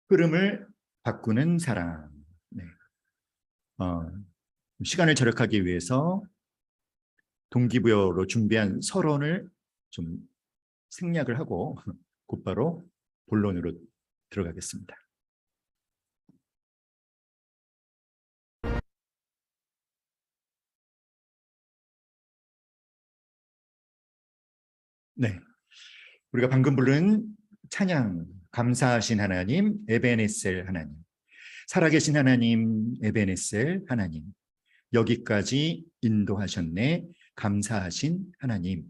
흐름을 바꾸는 사람. 네. 시간을 절약하기 위해서 동기부여로 준비한 서론을 좀 생략을 하고 곧바로 본론으로 들어가겠습니다. 네, 우리가 방금 부른 찬양, 감사하신 하나님, 에베네셀 하나님, 살아계신 하나님, 에베네셀 하나님, 여기까지 인도하셨네, 감사하신 하나님,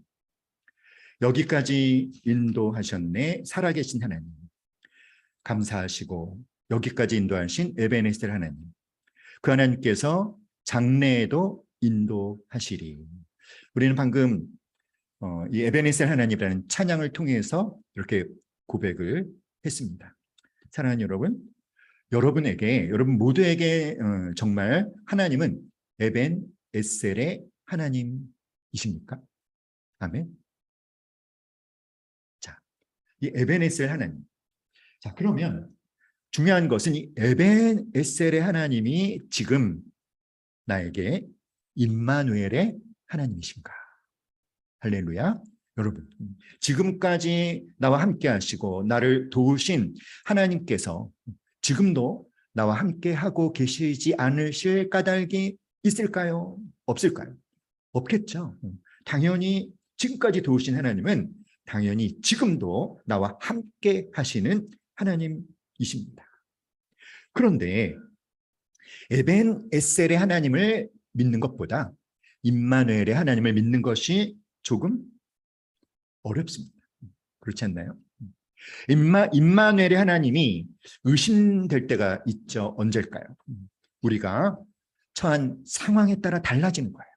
여기까지 인도하셨네, 살아계신 하나님, 감사하시고 여기까지 인도하신 에베네셀 하나님, 그 하나님께서 장래에도 인도하시리. 우리는 방금 이 에베네셀 하나님이라는 찬양을 통해서 이렇게 고백을 했습니다. 사랑하는 여러분, 여러분 모두에게 정말 하나님은 에벤에셀의 하나님이십니까? 아멘. 자, 이 에벤에셀 하나님. 자, 그러면 중요한 것은 이 에벤에셀의 하나님이 지금 나에게 임마누엘의 하나님이신가? 할렐루야. 여러분, 지금까지 나와 함께 하시고 나를 도우신 하나님께서 지금도 나와 함께 하고 계시지 않으실 까닭이 있을까요? 없을까요? 없겠죠. 당연히 지금까지 도우신 하나님은 당연히 지금도 나와 함께 하시는 하나님이십니다. 그런데 에벤에셀의 하나님을 믿는 것보다 임마누엘의 하나님을 믿는 것이 조금 어렵습니다. 그렇지 않나요? 임마누엘의 하나님이 의심될 때가 있죠. 언제일까요? 우리가 처한 상황에 따라 달라지는 거예요.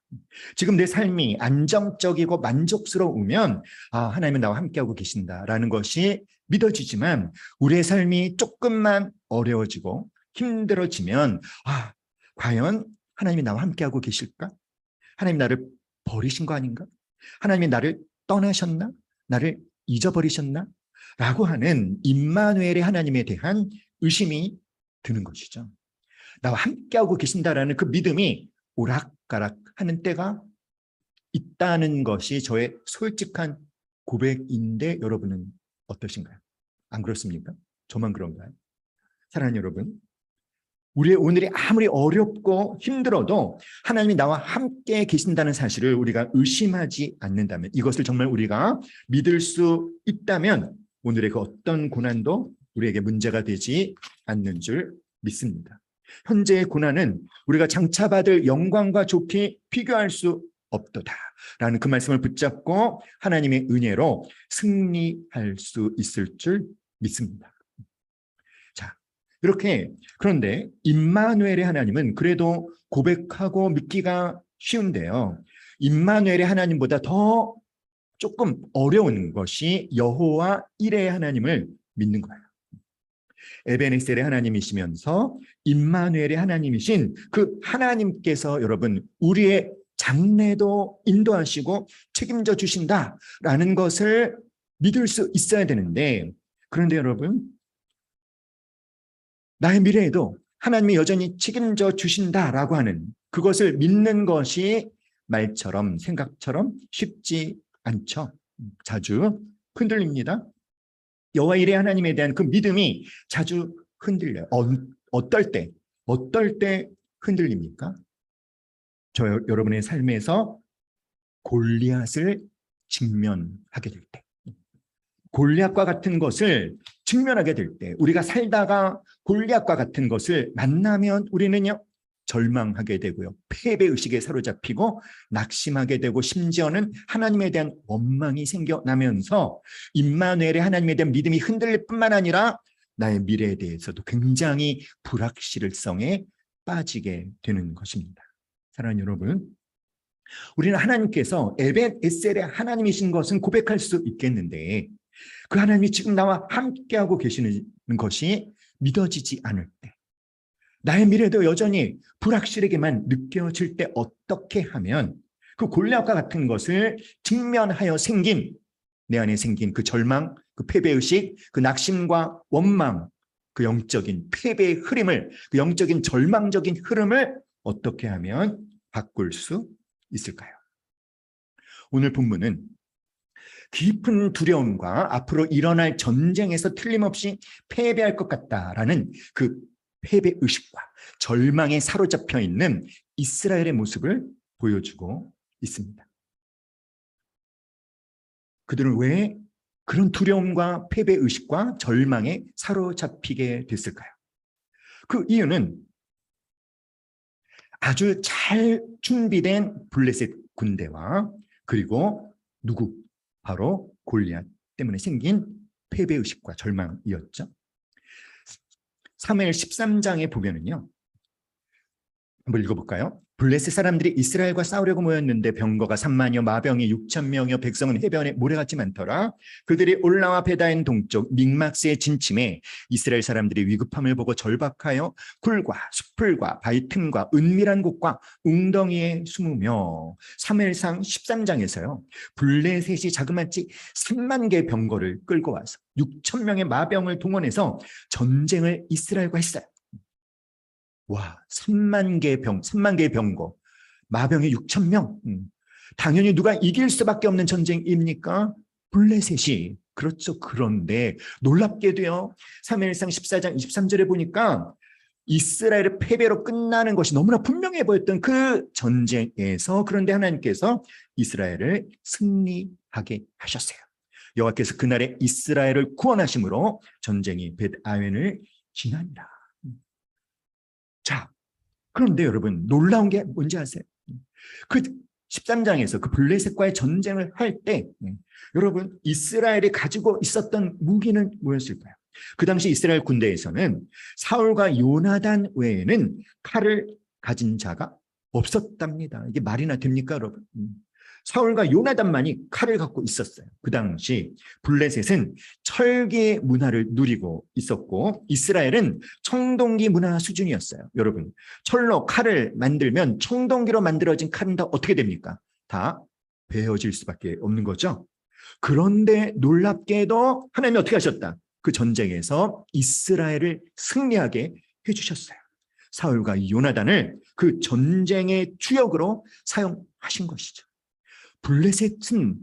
지금 내 삶이 안정적이고 만족스러우면 하나님은 나와 함께하고 계신다라는 것이 믿어지지만 우리의 삶이 조금만 어려워지고 힘들어지면 과연 하나님이 나와 함께하고 계실까? 하나님 나를 버리신 거 아닌가? 하나님이 나를 떠나셨나? 나를 잊어버리셨나? 라고 하는 임마누엘의 하나님에 대한 의심이 드는 것이죠. 나와 함께하고 계신다라는 그 믿음이 오락가락하는 때가 있다는 것이 저의 솔직한 고백인데 여러분은 어떠신가요? 안 그렇습니까? 저만 그런가요? 사랑하는 여러분, 우리의 오늘이 아무리 어렵고 힘들어도 하나님이 나와 함께 계신다는 사실을 우리가 의심하지 않는다면, 이것을 정말 우리가 믿을 수 있다면 오늘의 그 어떤 고난도 우리에게 문제가 되지 않는 줄 믿습니다. 현재의 고난은 우리가 장차 받을 영광과 좋게 비교할 수 없도다라는 그 말씀을 붙잡고 하나님의 은혜로 승리할 수 있을 줄 믿습니다. 자, 이렇게 그런데 임마누엘의 하나님은 그래도 고백하고 믿기가 쉬운데요. 임마누엘의 하나님보다 더 조금 어려운 것이 여호와 이레의 하나님을 믿는 거예요. 에베네셀의 하나님이시면서 임마누엘의 하나님이신 그 하나님께서 여러분 우리의 장래도 인도하시고 책임져 주신다라는 것을 믿을 수 있어야 되는데, 그런데 여러분 나의 미래에도 하나님이 여전히 책임져 주신다라고 하는 그것을 믿는 것이 말처럼 생각처럼 쉽지 않죠. 자주 흔들립니다. 여호와 이레 하나님에 대한 그 믿음이 자주 흔들려요. 어떨 때 흔들립니까? 여러분의 삶에서 골리앗을 직면하게 될 때, 골리앗과 같은 것을 직면하게 될 때, 우리가 살다가 골리앗과 같은 것을 만나면 우리는요 절망하게 되고요, 패배의식에 사로잡히고 낙심하게 되고 심지어는 하나님에 대한 원망이 생겨나면서 임마누엘의 하나님에 대한 믿음이 흔들릴 뿐만 아니라 나의 미래에 대해서도 굉장히 불확실성에 빠지게 되는 것입니다. 사랑하는 여러분, 우리는 하나님께서 에벤에셀의 하나님이신 것은 고백할 수 있겠는데 그 하나님이 지금 나와 함께하고 계시는 것이 믿어지지 않을 때, 나의 미래도 여전히 불확실하게만 느껴질 때 어떻게 하면 그 골리앗과 같은 것을 직면하여 생긴 내 안에 생긴 그 절망, 그 패배의식, 그 낙심과 원망, 그 영적인 패배의 흐름을, 그 영적인 절망적인 흐름을 어떻게 하면 바꿀 수 있을까요? 오늘 본문은 깊은 두려움과 앞으로 일어날 전쟁에서 틀림없이 패배할 것 같다라는 그 패배 의식과 절망에 사로잡혀 있는 이스라엘의 모습을 보여주고 있습니다. 그들은 왜 그런 두려움과 패배 의식과 절망에 사로잡히게 됐을까요? 그 이유는 아주 잘 준비된 블레셋 군대와 그리고 누구? 바로 골리앗 때문에 생긴 패배 의식과 절망이었죠. 사무엘 13장에 보면은요, 한번 읽어볼까요? 블레셋 사람들이 이스라엘과 싸우려고 모였는데 병거가 3만여, 마병이 6,000명여, 백성은 해변에 모래같이 많더라. 그들이 올라와 베다인 동쪽 믹막스의 진침에 이스라엘 사람들이 위급함을 보고 절박하여 굴과 수풀과 바위 틈과 은밀한 곳과 웅덩이에 숨으며. 사무엘상 13장에서요, 블레셋이 자그마치 3만 개의 병거를 끌고 와서 6,000명의 마병을 동원해서 전쟁을 이스라엘과 했어요. 와, 3만 개의 병거, 마병이 6,000명. 당연히 누가 이길 수밖에 없는 전쟁입니까? 블레셋이. 그렇죠. 그런데 놀랍게도요, 사무엘상 14장 23절에 보니까 이스라엘의 패배로 끝나는 것이 너무나 분명해 보였던 그 전쟁에서, 그런데 하나님께서 이스라엘을 승리하게 하셨어요. 여호와께서 그날에 이스라엘을 구원하심으로 전쟁이 벳아웬을 지나니라. 자, 그런데 여러분, 놀라운 게 뭔지 아세요? 그 13장에서 그 블레셋과의 전쟁을 할 때, 여러분, 이스라엘이 가지고 있었던 무기는 뭐였을까요? 그 당시 이스라엘 군대에서는 사울과 요나단 외에는 칼을 가진 자가 없었답니다. 이게 말이나 됩니까, 여러분? 사울과 요나단만이 칼을 갖고 있었어요. 그 당시 블레셋은 철기 문화를 누리고 있었고 이스라엘은 청동기 문화 수준이었어요. 여러분, 철로 칼을 만들면 청동기로 만들어진 칼은 다 어떻게 됩니까? 다 베어질 수밖에 없는 거죠. 그런데 놀랍게도 하나님이 어떻게 하셨다? 그 전쟁에서 이스라엘을 승리하게 해주셨어요. 사울과 요나단을 그 전쟁의 주역으로 사용하신 것이죠. 블레셋은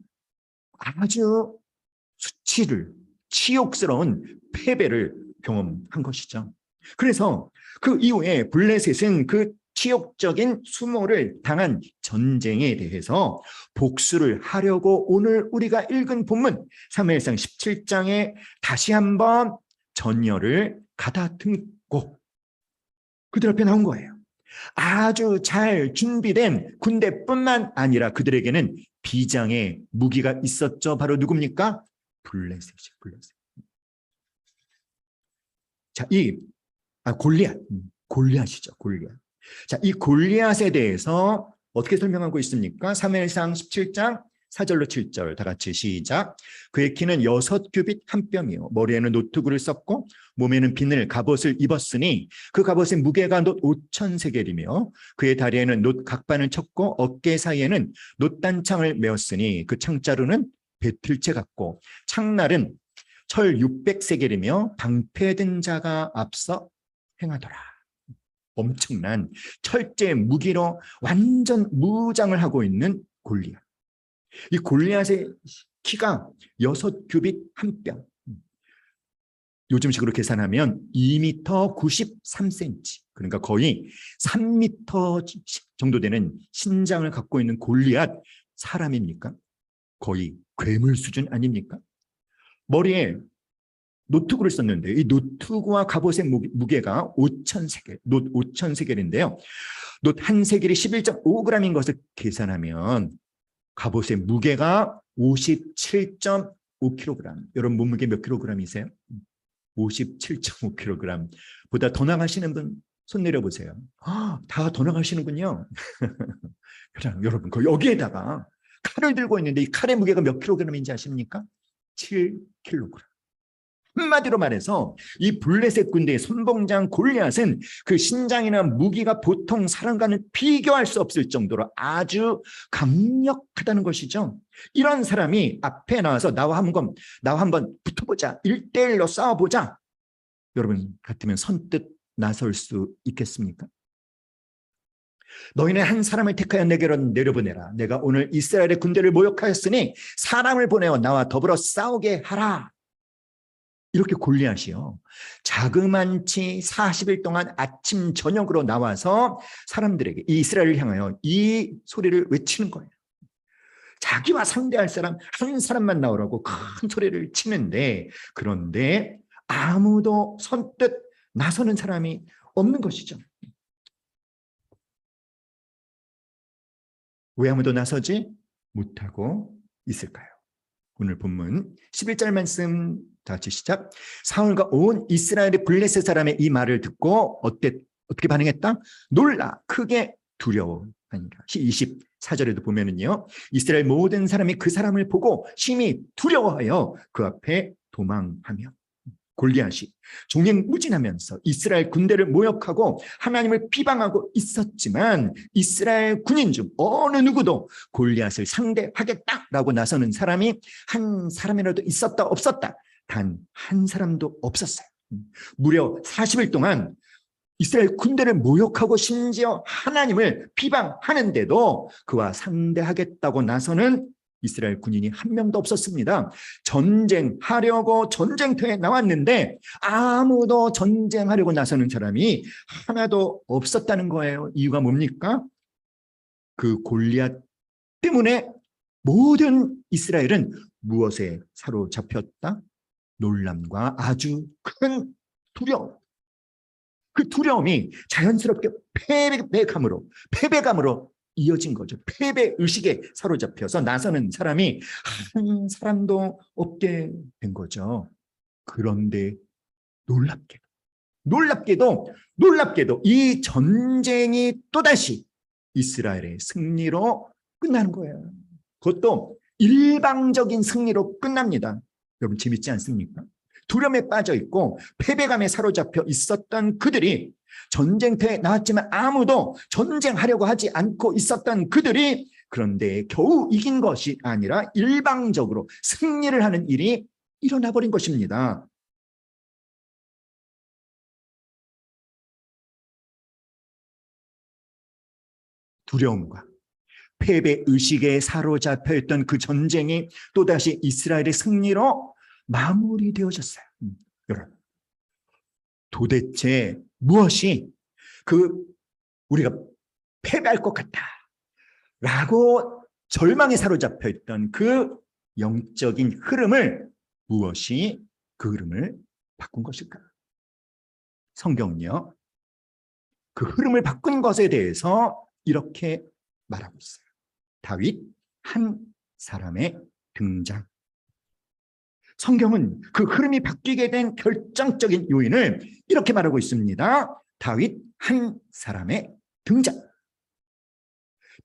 아주 치욕스러운 패배를 경험한 것이죠. 그래서 그 이후에 블레셋은 그 치욕적인 수모를 당한 전쟁에 대해서 복수를 하려고 오늘 우리가 읽은 본문 사무엘상 17장에 다시 한번 전열을 가다듬고 그들 앞에 나온 거예요. 아주 잘 준비된 군대뿐만 아니라 그들에게는 비장의 무기가 있었죠. 바로 누굽니까? 블레셋. 자, 골리앗이죠. 골리앗. 자, 이 골리앗에 대해서 어떻게 설명하고 있습니까? 사무엘상 17장 4절로 7절 다 같이 시작. 그의 키는 6규빗 한 뼘이요 머리에는 노트구를 썼고 몸에는 비늘 갑옷을 입었으니 그 갑옷의 무게가 놋 5,000세겔이며 그의 다리에는 놋 각반을 쳤고 어깨 사이에는 놋 단창을 메었으니 그 창자루는 배틀채 같고 창날은 철 600세겔이며 방패든 자가 앞서 행하더라. 엄청난 철제 무기로 완전 무장을 하고 있는 골리앗. 이 골리앗의 키가 6규빗 한 뼘. 요즘식으로 계산하면 2m 93cm. 그러니까 거의 3m 정도 되는 신장을 갖고 있는 골리앗 사람입니까? 거의 괴물 수준 아닙니까? 머리에 노트구를 썼는데 이 노트구와 갑옷의 무게가 5,000세겔, 놋 5,000세겔인데요. 놋 한 세겔이 11.5g인 것을 계산하면 갑옷의 무게가 57.5kg. 여러분 몸무게 몇 킬로그램이세요? 57.5kg. 보다 더 나가시는 분 손 내려보세요. 다 더 나가시는군요. 여러분 여기에다가 칼을 들고 있는데 이 칼의 무게가 몇 킬로그램인지 아십니까? 7kg. 한마디로 말해서 이 블레셋 군대의 선봉장 골리앗은 그 신장이나 무기가 보통 사람과는 비교할 수 없을 정도로 아주 강력하다는 것이죠. 이런 사람이 앞에 나와서 나와 한번 붙어보자, 1대1로 싸워보자. 여러분 같으면 선뜻 나설 수 있겠습니까? 너희는 한 사람을 택하여 내게로 내려보내라. 내가 오늘 이스라엘의 군대를 모욕하였으니 사람을 보내어 나와 더불어 싸우게 하라. 이렇게 골리앗이요, 자그만치 40일 동안 아침 저녁으로 나와서 사람들에게, 이 이스라엘을 향하여 이 소리를 외치는 거예요. 자기와 상대할 사람 한 사람만 나오라고 큰 소리를 치는데, 그런데 아무도 선뜻 나서는 사람이 없는 것이죠. 왜 아무도 나서지 못하고 있을까요? 오늘 본문 11절 말씀 다 같이 시작. 사울과 온 이스라엘의 블레셋 사람의 이 말을 듣고 어떻게 반응했다? 놀라 크게 두려워하니라. 24절에도 보면은요, 이스라엘 모든 사람이 그 사람을 보고 심히 두려워하여 그 앞에 도망하며, 골리앗이 종횡무진하면서 이스라엘 군대를 모욕하고 하나님을 비방하고 있었지만 이스라엘 군인 중 어느 누구도 골리앗을 상대하겠다라고 나서는 사람이 한 사람이라도 있었다 없었다? 단 한 사람도 없었어요. 무려 40일 동안 이스라엘 군대를 모욕하고 심지어 하나님을 비방하는데도 그와 상대하겠다고 나서는 이스라엘 군인이 한 명도 없었습니다. 전쟁하려고 전쟁터에 나왔는데 아무도 전쟁하려고 나서는 사람이 하나도 없었다는 거예요. 이유가 뭡니까? 그 골리앗 때문에 모든 이스라엘은 무엇에 사로잡혔다? 놀람과 아주 큰 두려움. 그 두려움이 자연스럽게 패배감으로 이어진 거죠. 패배 의식에 사로잡혀서 나서는 사람이 한 사람도 없게 된 거죠. 그런데 놀랍게도 이 전쟁이 또다시 이스라엘의 승리로 끝나는 거예요. 그것도 일방적인 승리로 끝납니다. 여러분 재밌지 않습니까? 두려움에 빠져 있고 패배감에 사로잡혀 있었던 그들이, 전쟁터에 나왔지만 아무도 전쟁하려고 하지 않고 있었던 그들이, 그런데 겨우 이긴 것이 아니라 일방적으로 승리를 하는 일이 일어나 버린 것입니다. 두려움과 패배 의식에 사로잡혀 있던 그 전쟁이 또다시 이스라엘의 승리로 마무리되어졌어요. 여러분, 도대체 무엇이 우리가 패배할 것 같다 라고 절망에 사로잡혀 있던 그 영적인 흐름을, 무엇이 그 흐름을 바꾼 것일까? 성경은요, 그 흐름을 바꾼 것에 대해서 이렇게 말하고 있어요. 다윗 한 사람의 등장. 성경은 그 흐름이 바뀌게 된 결정적인 요인을 이렇게 말하고 있습니다. 다윗 한 사람의 등장.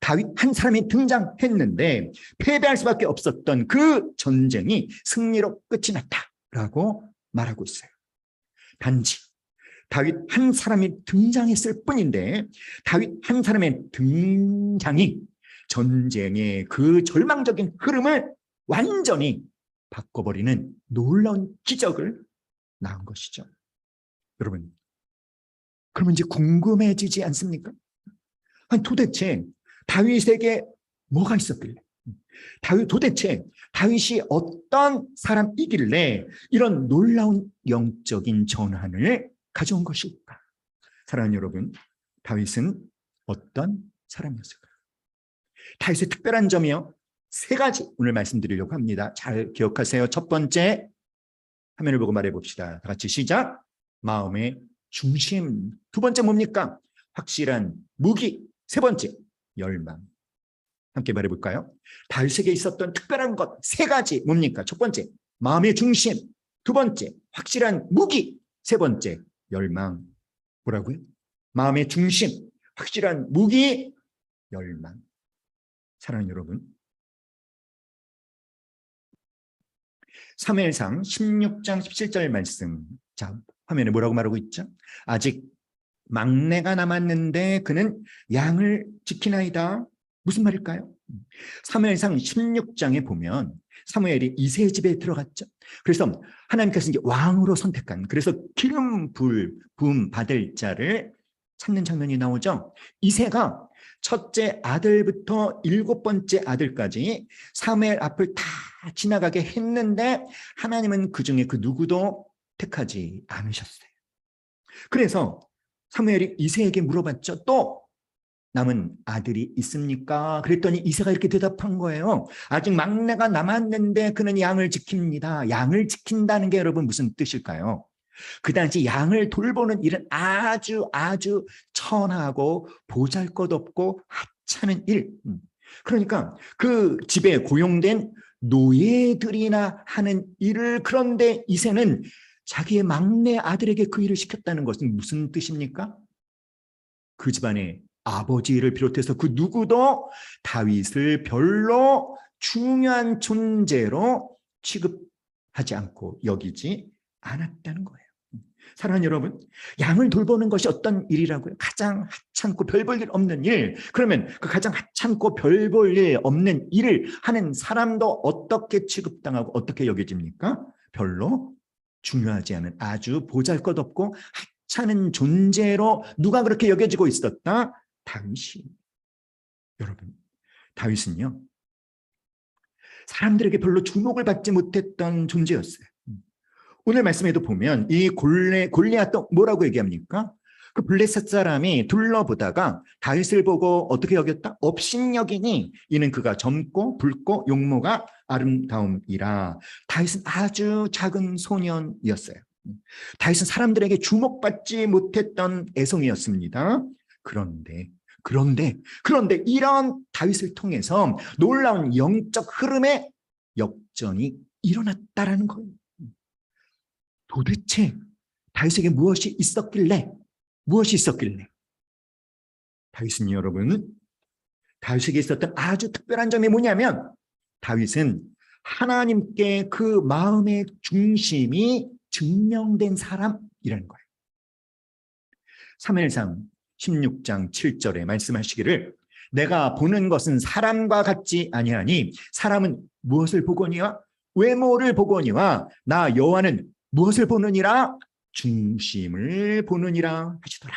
다윗 한 사람이 등장했는데 패배할 수밖에 없었던 그 전쟁이 승리로 끝이 났다라고 말하고 있어요. 단지 다윗 한 사람이 등장했을 뿐인데 다윗 한 사람의 등장이 전쟁의 그 절망적인 흐름을 완전히 바꿔버리는 놀라운 기적을 낳은 것이죠. 여러분, 그러면 이제 궁금해지지 않습니까? 아니, 도대체 다윗에게 뭐가 있었길래, 도대체 다윗이 어떤 사람이길래 이런 놀라운 영적인 전환을 가져온 것일까? 사랑하는 여러분, 다윗은 어떤 사람이었을까요? 다윗의 특별한 점이요, 세 가지 오늘 말씀드리려고 합니다. 잘 기억하세요. 첫 번째, 화면을 보고 말해 봅시다. 다 같이 시작. 마음의 중심. 두 번째 뭡니까? 확실한 무기. 세 번째, 열망. 함께 말해 볼까요? 다윗에게 있었던 특별한 것 세 가지 뭡니까? 첫 번째, 마음의 중심. 두 번째, 확실한 무기. 세 번째, 열망. 뭐라고요? 마음의 중심, 확실한 무기, 열망. 사랑하는 여러분, 사무엘상 16장 17절 말씀. 자, 화면에 뭐라고 말하고 있죠? 아직 막내가 남았는데 그는 양을 지키나이다. 무슨 말일까요? 사무엘상 16장에 보면 사무엘이 이새의 집에 들어갔죠. 그래서 하나님께서 이제 왕으로 선택한, 그래서 기름 부음 받을 자를 찾는 장면이 나오죠. 이새가 첫째 아들부터 7번째 아들까지 사무엘 앞을 다 지나가게 했는데 하나님은 그중에 그 누구도 택하지 않으셨어요. 그래서 사무엘이 이새에게 물어봤죠. 또 남은 아들이 있습니까? 그랬더니 이새가 이렇게 대답한 거예요. 아직 막내가 남았는데 그는 양을 지킵니다. 양을 지킨다는 게 여러분 무슨 뜻일까요? 그 당시 양을 돌보는 일은 아주 천하고 보잘것없고 하찮은 일. 그러니까 그 집에 고용된 노예들이나 하는 일을, 그런데 이새는 자기의 막내 아들에게 그 일을 시켰다는 것은 무슨 뜻입니까? 그 집안의 아버지를 비롯해서 그 누구도 다윗을 별로 중요한 존재로 취급하지 않고 여기지 않았다는 거예요. 사랑하는 여러분, 양을 돌보는 것이 어떤 일이라고요? 가장 하찮고 별 볼 일 없는 일. 그러면 그 가장 하찮고 별 볼 일 없는 일을 하는 사람도 어떻게 취급당하고 어떻게 여겨집니까? 별로 중요하지 않은 아주 보잘것없고 하찮은 존재로 누가 그렇게 여겨지고 있었다? 다윗이. 여러분, 다윗은요, 사람들에게 별로 주목을 받지 못했던 존재였어요. 오늘 말씀에도 보면 이 골리앗도 뭐라고 얘기합니까? 그 블레셋 사람이 둘러보다가 다윗을 보고 어떻게 여겼다? 업신여기니 이는 그가 젊고 붉고 용모가 아름다움이라. 다윗은 아주 작은 소년이었어요. 다윗은 사람들에게 주목받지 못했던 애송이였습니다. 그런데 이런 다윗을 통해서 놀라운 영적 흐름의 역전이 일어났다라는 거예요. 도대체 다윗에게 무엇이 있었길래 다윗은 여러분, 다윗에게 있었던 아주 특별한 점이 뭐냐면 다윗은 하나님께 그 마음의 중심이 증명된 사람이라는 거예요. 사무엘상 16장 7절에 말씀하시기를 내가 보는 것은 사람과 같지 아니하니 사람은 무엇을 보거니와 외모를 보거니와 나 여호와는 무엇을 보느니라? 중심을 보느니라 하시더라.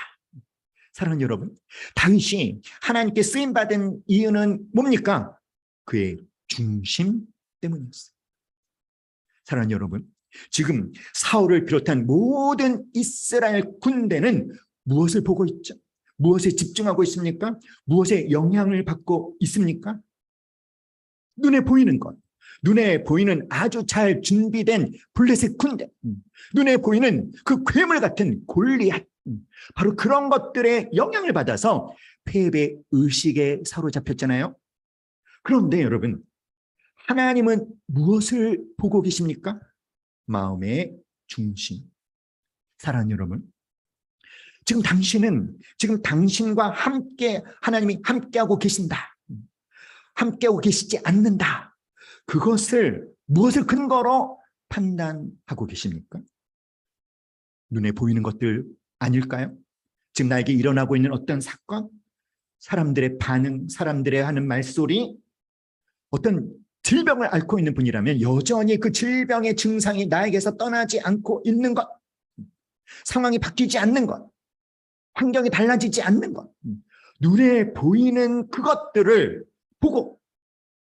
사랑하는 여러분, 다윗이 하나님께 쓰임받은 이유는 뭡니까? 그의 중심 때문이었어요. 사랑하는 여러분, 지금 사울을 비롯한 모든 이스라엘 군대는 무엇을 보고 있죠? 무엇에 집중하고 있습니까? 무엇에 영향을 받고 있습니까? 눈에 보이는 것, 눈에 보이는 아주 잘 준비된 블레셋 군대, 눈에 보이는 그 괴물 같은 골리앗, 바로 그런 것들의 영향을 받아서 패배 의식에 사로잡혔잖아요. 그런데 여러분, 하나님은 무엇을 보고 계십니까? 마음의 중심. 사랑하는 여러분, 지금 당신과 함께 하나님이 함께하고 계신다, 함께하고 계시지 않는다, 그것을 무엇을 근거로 판단하고 계십니까? 눈에 보이는 것들 아닐까요? 지금 나에게 일어나고 있는 어떤 사건, 사람들의 반응, 사람들의 하는 말소리, 어떤 질병을 앓고 있는 분이라면 여전히 그 질병의 증상이 나에게서 떠나지 않고 있는 것, 상황이 바뀌지 않는 것, 환경이 달라지지 않는 것, 눈에 보이는 그것들을 보고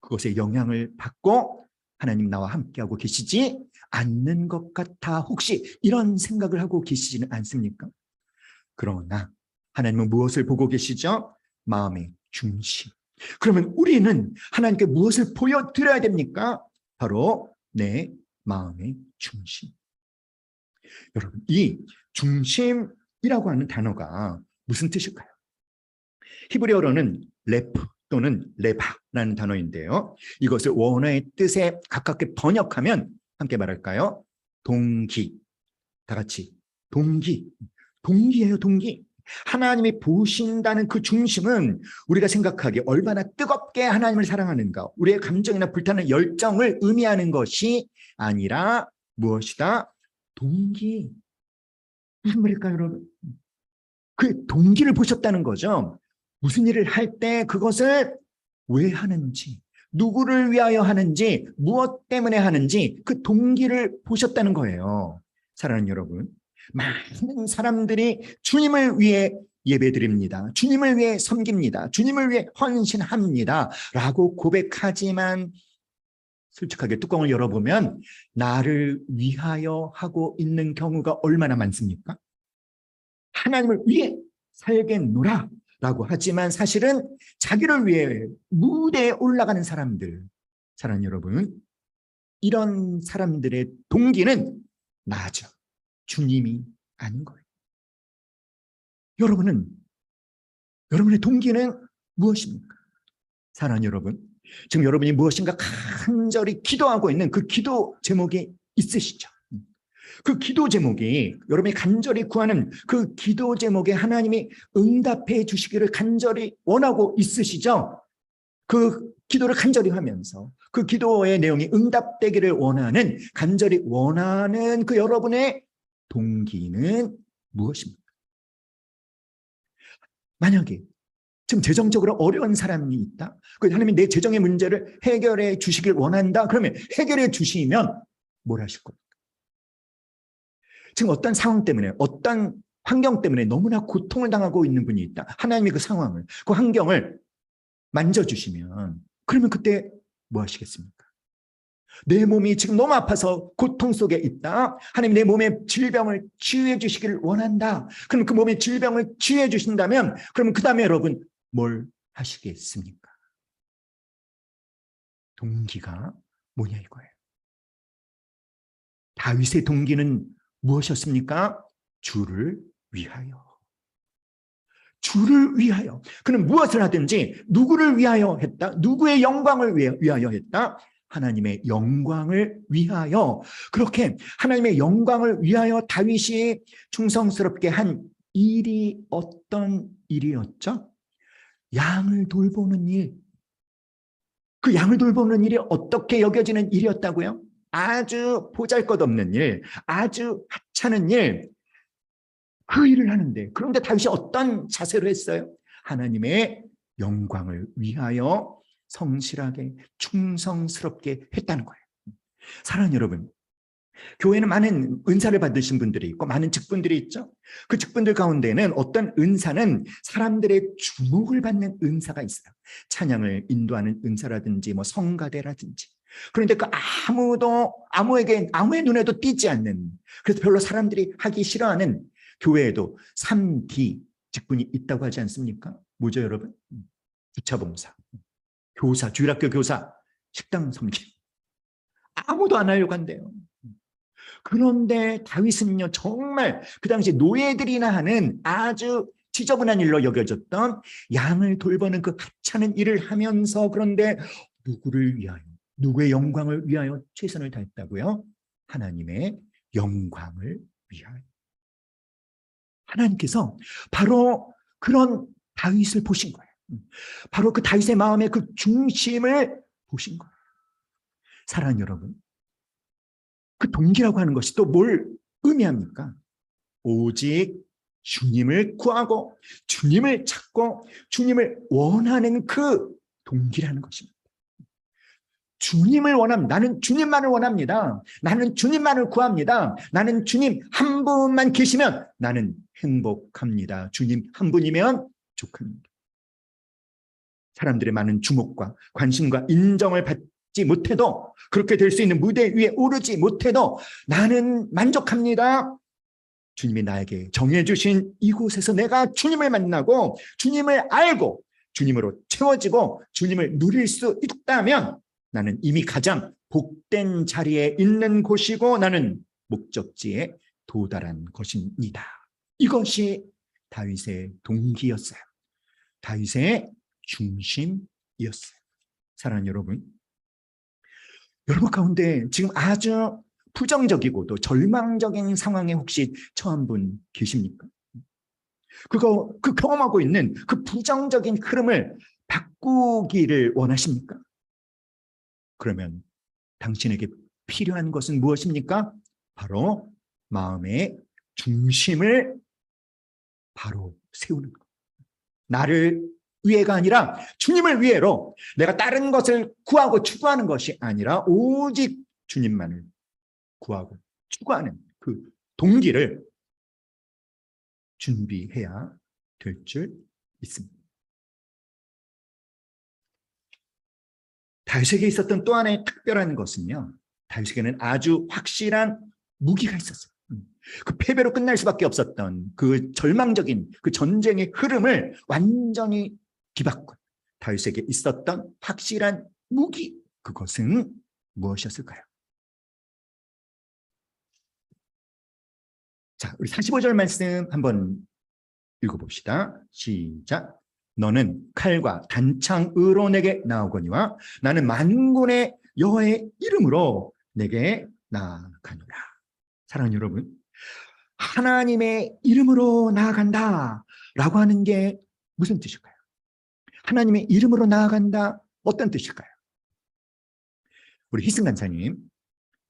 그것에 영향을 받고 하나님 나와 함께하고 계시지 않는 것 같아 혹시 이런 생각을 하고 계시지는 않습니까? 그러나 하나님은 무엇을 보고 계시죠? 마음의 중심. 그러면 우리는 하나님께 무엇을 보여드려야 됩니까? 바로 내 마음의 중심. 여러분, 이 중심이라고 하는 단어가 무슨 뜻일까요? 히브리어로는 레프 또는 레바라는 단어인데요, 이것을 원어의 뜻에 가깝게 번역하면 함께 말할까요? 동기. 다 같이 동기예요. 동기. 하나님이 보신다는 그 중심은 우리가 생각하기에 얼마나 뜨겁게 하나님을 사랑하는가, 우리의 감정이나 불타는 열정을 의미하는 것이 아니라 무엇이다? 동기. 무슨 말일까요, 여러분? 그 동기를 보셨다는 거죠. 무슨 일을 할 때 그것을 왜 하는지, 누구를 위하여 하는지, 무엇 때문에 하는지 그 동기를 보셨다는 거예요. 사랑하는 여러분, 많은 사람들이 주님을 위해 예배드립니다. 주님을 위해 섬깁니다. 주님을 위해 헌신합니다. 라고 고백하지만 솔직하게 뚜껑을 열어보면 나를 위하여 하고 있는 경우가 얼마나 많습니까? 하나님을 위해 살겠노라 라고 하지만 사실은 자기를 위해 무대에 올라가는 사람들, 사랑하는 여러분, 이런 사람들의 동기는 나죠. 주님이 아닌 거예요. 여러분의 동기는 무엇입니까? 사랑하는 여러분, 지금 여러분이 무엇인가 간절히 기도하고 있는 그 기도 제목이 있으시죠? 그 기도 제목이, 여러분이 간절히 구하는 그 기도 제목에 하나님이 응답해 주시기를 간절히 원하고 있으시죠? 그 기도를 간절히 하면서 그 기도의 내용이 응답되기를 원하는, 간절히 원하는 그 여러분의 동기는 무엇입니까? 만약에 지금 재정적으로 어려운 사람이 있다, 하나님이 내 재정의 문제를 해결해 주시길 원한다, 그러면 해결해 주시면 뭘 하실 겁니까? 지금 어떤 상황 때문에, 어떤 환경 때문에 너무나 고통을 당하고 있는 분이 있다, 하나님이 그 상황을, 그 환경을 만져주시면 그러면 그때 뭐 하시겠습니까? 내 몸이 지금 너무 아파서 고통 속에 있다, 하나님 내 몸의 질병을 치유해 주시기를 원한다, 그럼 그 몸의 질병을 치유해 주신다면 그러면 그 다음에 여러분 뭘 하시겠습니까? 동기가 뭐냐 이거예요. 다윗의 동기는 무엇이었습니까? 주를 위하여. 주를 위하여. 그는 무엇을 하든지 누구를 위하여 했다? 누구의 영광을 위하여 했다? 하나님의 영광을 위하여. 그렇게 하나님의 영광을 위하여 다윗이 충성스럽게 한 일이 어떤 일이었죠? 양을 돌보는 일. 그 양을 돌보는 일이 어떻게 여겨지는 일이었다고요? 아주 보잘것없는 일, 아주 하찮은 일, 그 일을 하는데, 그런데 다윗이 어떤 자세로 했어요? 하나님의 영광을 위하여 성실하게 충성스럽게 했다는 거예요. 사랑하는 여러분, 교회는 많은 은사를 받으신 분들이 있고 많은 직분들이 있죠. 그 직분들 가운데는 어떤 은사는 사람들의 주목을 받는 은사가 있어요. 찬양을 인도하는 은사라든지 뭐 성가대라든지. 그런데 그 아무의 눈에도 띄지 않는, 그래서 별로 사람들이 하기 싫어하는 교회에도 3D 직분이 있다고 하지 않습니까? 뭐죠 여러분? 주차봉사, 교사, 주일학교 교사, 식당 섬김. 아무도 안 하려고 한대요. 그런데 다윗은요, 정말 그 당시 노예들이나 하는 아주 지저분한 일로 여겨졌던 양을 돌보는 그 하찮은 일을 하면서, 그런데 누구를 위하여, 누구의 영광을 위하여 최선을 다했다고요? 하나님의 영광을 위하여. 하나님께서 바로 그런 다윗을 보신 거예요. 바로 그 다윗의 마음의 그 중심을 보신 거예요. 사랑하는 여러분, 그 동기라고 하는 것이 또 뭘 의미합니까? 오직 주님을 구하고 주님을 찾고 주님을 원하는 그 동기라는 것입니다. 주님을 원합니다. 나는 주님만을 원합니다. 나는 주님만을 구합니다. 나는 주님 한 분만 계시면 나는 행복합니다. 주님 한 분이면 족합니다. 사람들의 많은 주목과 관심과 인정을 받지 못해도, 그렇게 될 수 있는 무대 위에 오르지 못해도 나는 만족합니다. 주님이 나에게 정해주신 이곳에서 내가 주님을 만나고 주님을 알고 주님으로 채워지고 주님을 누릴 수 있다면 나는 이미 가장 복된 자리에 있는 곳이고 나는 목적지에 도달한 것입니다. 이것이 다윗의 동기였어요. 다윗의 중심이었어요. 사랑하는 여러분, 여러분 가운데 지금 아주 부정적이고도 절망적인 상황에 혹시 처한 분 계십니까? 그 경험하고 있는 그 부정적인 흐름을 바꾸기를 원하십니까? 그러면 당신에게 필요한 것은 무엇입니까? 바로 마음의 중심을 바로 세우는 것. 나를 위해가 아니라 주님을 위해로 내가 다른 것을 구하고 추구하는 것이 아니라 오직 주님만을 구하고 추구하는 그 동기를 준비해야 될 줄 믿습니다. 다윗에게 있었던 또 하나의 특별한 것은요, 다윗에게는 아주 확실한 무기가 있었어요. 그 패배로 끝날 수밖에 없었던 그 절망적인 그 전쟁의 흐름을 완전히 뒤바꾼 다윗에게 있었던 확실한 무기, 그것은 무엇이었을까요? 자, 우리 45절 말씀 한번 읽어봅시다. 시작. 너는 칼과 단창으로 내게 나오거니와 나는 만군의 여호와의 이름으로 내게 나아가노라. 사랑하는 여러분, 하나님의 이름으로 나아간다 라고 하는 게 무슨 뜻일까요? 하나님의 이름으로 나아간다, 어떤 뜻일까요? 우리 희승 간사님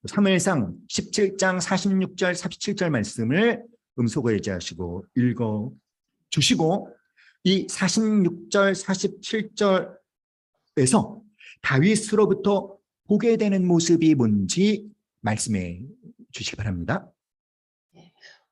사무엘상 17장 46절 47절 말씀을 음소거에 제하시고 읽어주시고, 이 46절 47절에서 다윗으로부터 보게 되는 모습이 뭔지 말씀해 주시기 바랍니다.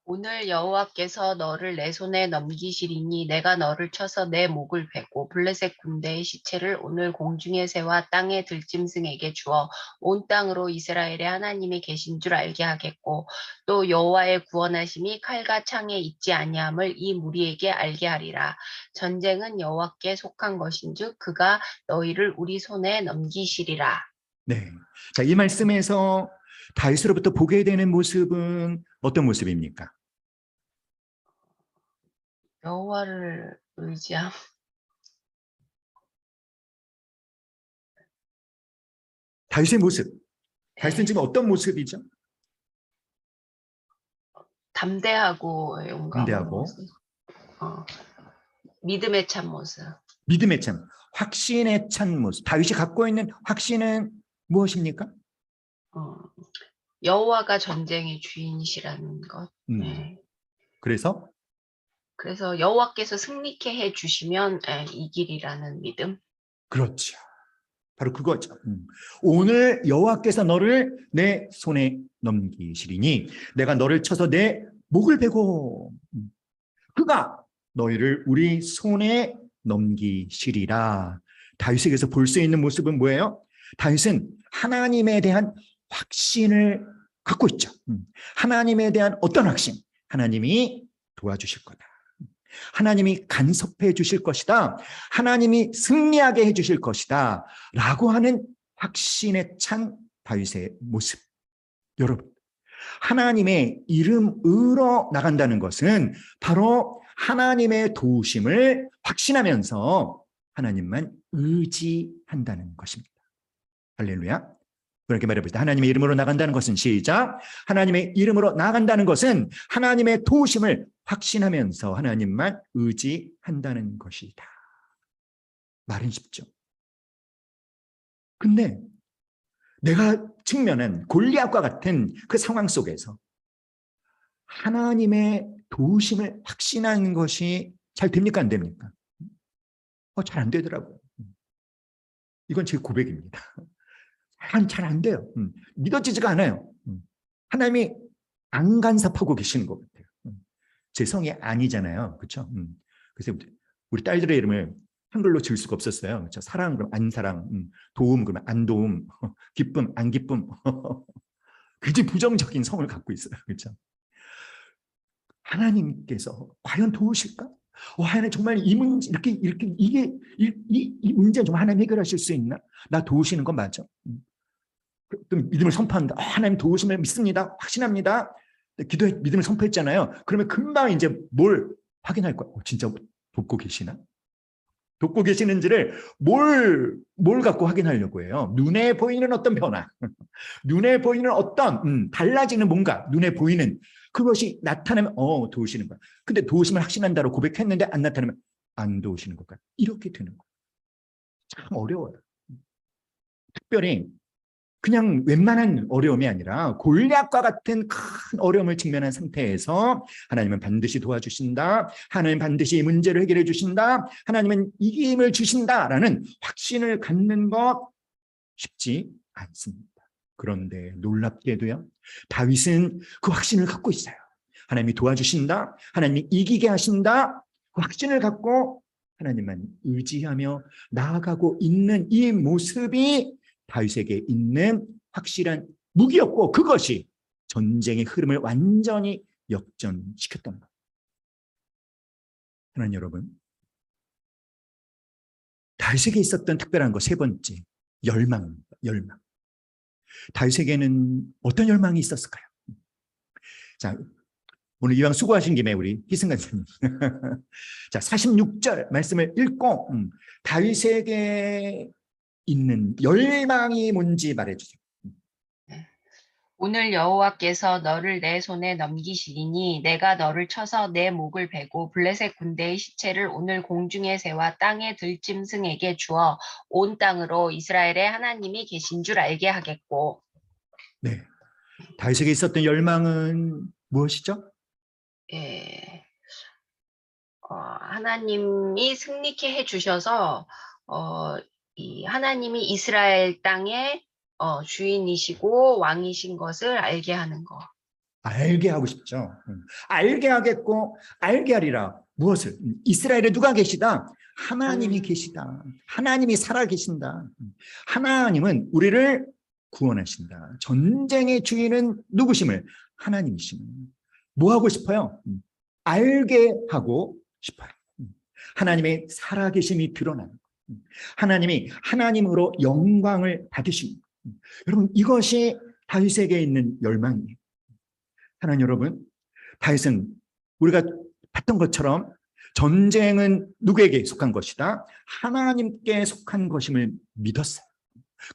오늘 여호와께서 너를 내 손에 넘기시리니 내가 너를 쳐서 내 목을 베고 블레셋 군대의 시체를 오늘 공중의 새와 땅의 들짐승에게 주어 온 땅으로 이스라엘의 하나님이 계신 줄 알게 하겠고, 또 여호와의 구원하심이 칼과 창에 있지 아니함을 이 무리에게 알게 하리라. 전쟁은 여호와께 속한 것인즉 그가 너희를 우리 손에 넘기시리라. 네, 자, 이 말씀에서 다윗으로부터 보게 되는 모습은 어떤 모습입니까? 여호와를 의지함. 다윗의 모습, 다윗은 지금 어떤 모습이죠? 담대하고 용감한 담대하고 모습. 믿음에 찬 모습. 믿음에 찬, 확신에 찬 모습. 다윗이 갖고 있는 확신은 무엇입니까? 여호와가 전쟁의 주인이시라는 것. 네. 그래서 여호와께서 승리케 해주시면 이길이라는 믿음. 그렇죠. 바로 그거죠. 오늘 여호와께서 너를 내 손에 넘기시리니 내가 너를 쳐서 내 목을 베고 그가 너희를 우리 손에 넘기시리라. 다윗에게서 볼 수 있는 모습은 뭐예요? 다윗은 하나님에 대한 확신을 갖고 있죠. 하나님에 대한 어떤 확신? 하나님이 도와주실 거다. 하나님이 간섭해 주실 것이다. 하나님이 승리하게 해 주실 것이다. 라고 하는 확신에 찬 다윗의 모습. 여러분, 하나님의 이름으로 나간다는 것은 바로 하나님의 도우심을 확신하면서 하나님만 의지한다는 것입니다. 할렐루야. 그렇게 말해봅시다. 하나님의 이름으로 나간다는 것은, 시작. 하나님의 이름으로 나간다는 것은 하나님의 도우심을 확신하면서 하나님만 의지한다는 것이다. 말은 쉽죠. 근데 내가 직면한 골리앗과 같은 그 상황 속에서 하나님의 도우심을 확신하는 것이 잘 됩니까? 안 됩니까? 잘 안 되더라고요. 이건 제 고백입니다. 잘 안 돼요. 믿어지지가 않아요. 하나님이 안 간섭하고 계시는 것 같아요. 제 성이 아니잖아요. 그렇죠? 그래서 우리 딸들의 이름을 한글로 지을 수가 없었어요. 그렇죠? 사랑 그럼 안 사랑, 도움 그러면 안 도움, 기쁨 안 기쁨. 굉장히 부정적인 성을 갖고 있어요. 그렇죠? 하나님께서 과연 도우실까? 하나님 정말 이 문제 이렇게 이 문제 좀 하나님 해결하실 수 있나? 나 도우시는 건 맞아. 또 믿음을 선포한다. 하나님 도우심을 믿습니다. 확신합니다. 기도에 믿음을 선포했잖아요. 그러면 금방 이제 뭘 확인할 거야. 진짜 돕고 계시나? 돕고 계시는지를 뭘 갖고 확인하려고 해요. 눈에 보이는 어떤 변화, 눈에 보이는 어떤 달라지는 뭔가, 눈에 보이는 그것이 나타나면 도우시는 거야. 근데 도우심을 확신한다고 고백했는데 안 나타나면 안 도우시는 것과 이렇게 되는 거야. 참 어려워요. 특별히 그냥 웬만한 어려움이 아니라 골리앗과 같은 큰 어려움을 직면한 상태에서 하나님은 반드시 도와주신다. 하나님 반드시 이 문제를 해결해 주신다. 하나님은 이김을 주신다라는 확신을 갖는 것 쉽지 않습니다. 그런데 놀랍게도요, 다윗은 그 확신을 갖고 있어요. 하나님이 도와주신다. 하나님이 이기게 하신다. 그 확신을 갖고 하나님만 의지하며 나아가고 있는 이 모습이 다윗에게 있는 확실한 무기였고, 그것이 전쟁의 흐름을 완전히 역전시켰던 것. 하나님 여러분, 다윗에게 있었던 특별한 것 세 번째, 열망입니다. 열망. 다윗에게는 어떤 열망이 있었을까요? 자, 오늘 이왕 수고하신 김에 우리 희승 간사님 자, 46절 말씀을 읽고 다윗에게 있는 열망이 뭔지 말해주세요. 오늘 여호와께서 너를 내 손에 넘기시리니 내가 너를 쳐서 내 목을 베고 블레셋 군대의 시체를 오늘 공중의 새와 땅의 들짐승에게 주어 온 땅으로 이스라엘의 하나님이 계신 줄 알게 하겠고. 네, 다윗에게 있었던 열망은 무엇이죠? 예, 하나님이 승리케 해주셔서 이 하나님이 이스라엘 땅의 주인이시고 왕이신 것을 알게 하는 거. 알게 하고 싶죠. 알게 하겠고 알게 하리라. 무엇을? 이스라엘에 누가 계시다? 하나님이 계시다. 하나님이 살아 계신다. 하나님은 우리를 구원하신다. 전쟁의 주인은 누구심을? 하나님이심을. 뭐 하고 싶어요? 알게 하고 싶어요. 하나님의 살아계심이 드러나는 것. 하나님이 하나님으로 영광을 받으십니다. 여러분, 이것이 다윗에게 있는 열망이에요. 하나님 여러분, 다윗은 우리가 봤던 것처럼 전쟁은 누구에게 속한 것이다? 하나님께 속한 것임을 믿었어요.